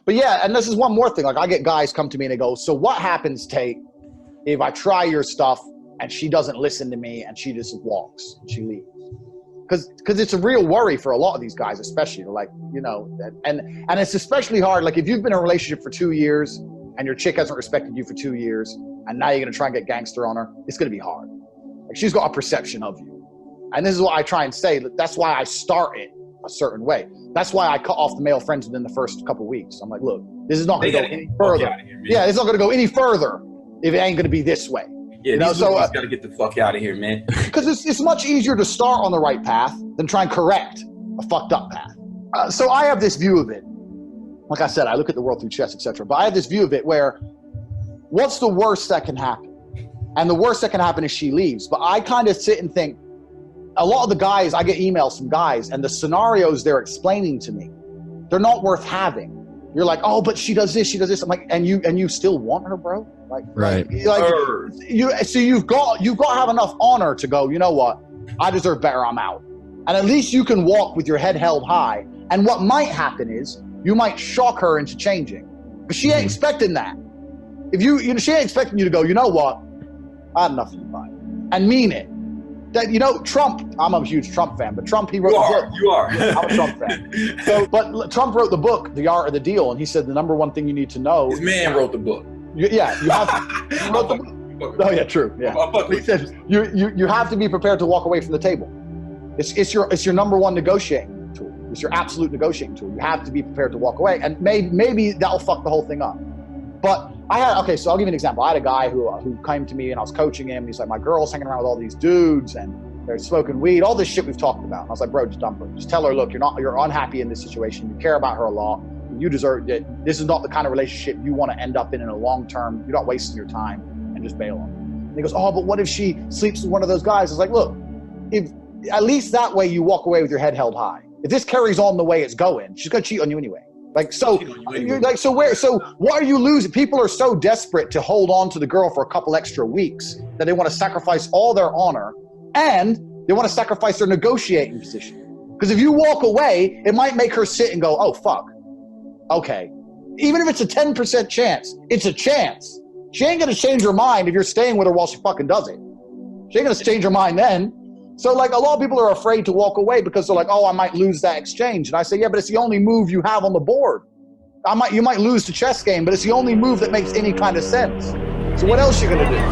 But yeah, and this is one more thing. Like I get guys come to me and they go, so what happens, Tate, if I try your stuff and she doesn't listen to me and she just walks, she leaves? Because it's a real worry for a lot of these guys, especially like, you know, and it's especially hard. Like if you've been in a relationship for 2 years and your chick hasn't respected you for 2 years and now you're going to try and get gangster on her, it's going to be hard. Like she's got a perception of you. And this is what I try and say. That's why I start it a certain way. That's why I cut off the male friends within the first couple of weeks. I'm like, look, this is not going to go any further. Yeah, it's not going to go any further if it ain't going to be this way. Yeah, you know, so got to get the fuck out of here, man. Because it's much easier to start on the right path than try and correct a fucked up path. So I have this view of it. Like I said, I look at the world through chess, etc. But I have this view of it where, what's the worst that can happen? And the worst that can happen is she leaves. But I kind of sit and think, a lot of the guys, I get emails from guys, and the scenarios they're explaining to me, they're not worth having. You're like, oh, but she does this, she does this. I'm like, and you still want her, bro? Like, right. So you've got to have enough honor to go, you know what? I deserve better, I'm out. And at least you can walk with your head held high. And what might happen is you might shock her into changing. But she ain't expecting that. If she ain't expecting you to go, you know what? I had enough of you, bye. And mean it. That, you know, Trump, I'm a huge Trump fan, but Trump, he wrote the book. You are. I'm a Trump fan. But Trump wrote the book, The Art of the Deal, and he said the number one thing you need to know. His man wrote the book. You have to. He wrote the book. Oh yeah, true. Yeah. He said you have to be prepared to walk away from the table. It's your number one negotiating tool. It's your absolute negotiating tool. You have to be prepared to walk away, and maybe that'll fuck the whole thing up. But so I'll give you an example. I had a guy who came to me and I was coaching him. And he's like, my girl's hanging around with all these dudes and they're smoking weed, all this shit we've talked about. And I was like, bro, just dump her. Just tell her, look, you're unhappy in this situation. You care about her a lot. You deserve it. This is not the kind of relationship you want to end up in a long term. You're not wasting your time, and just bail on her. And he goes, oh, but what if she sleeps with one of those guys? I was like, look, if at least that way you walk away with your head held high. If this carries on the way it's going, she's gonna cheat on you anyway. So what are you losing? People are so desperate to hold on to the girl for a couple extra weeks that they want to sacrifice all their honor and they want to sacrifice their negotiating position. Because if you walk away, it might make her sit and go, oh, fuck. Okay. Even if it's a 10% chance, it's a chance. She ain't going to change her mind if you're staying with her while she fucking does it. She ain't going to change her mind then. So like a lot of people are afraid to walk away because they're like, oh, I might lose that exchange. And I say, yeah, but it's the only move you have on the board. You might lose the chess game, but it's the only move that makes any kind of sense. So what else are you going to do?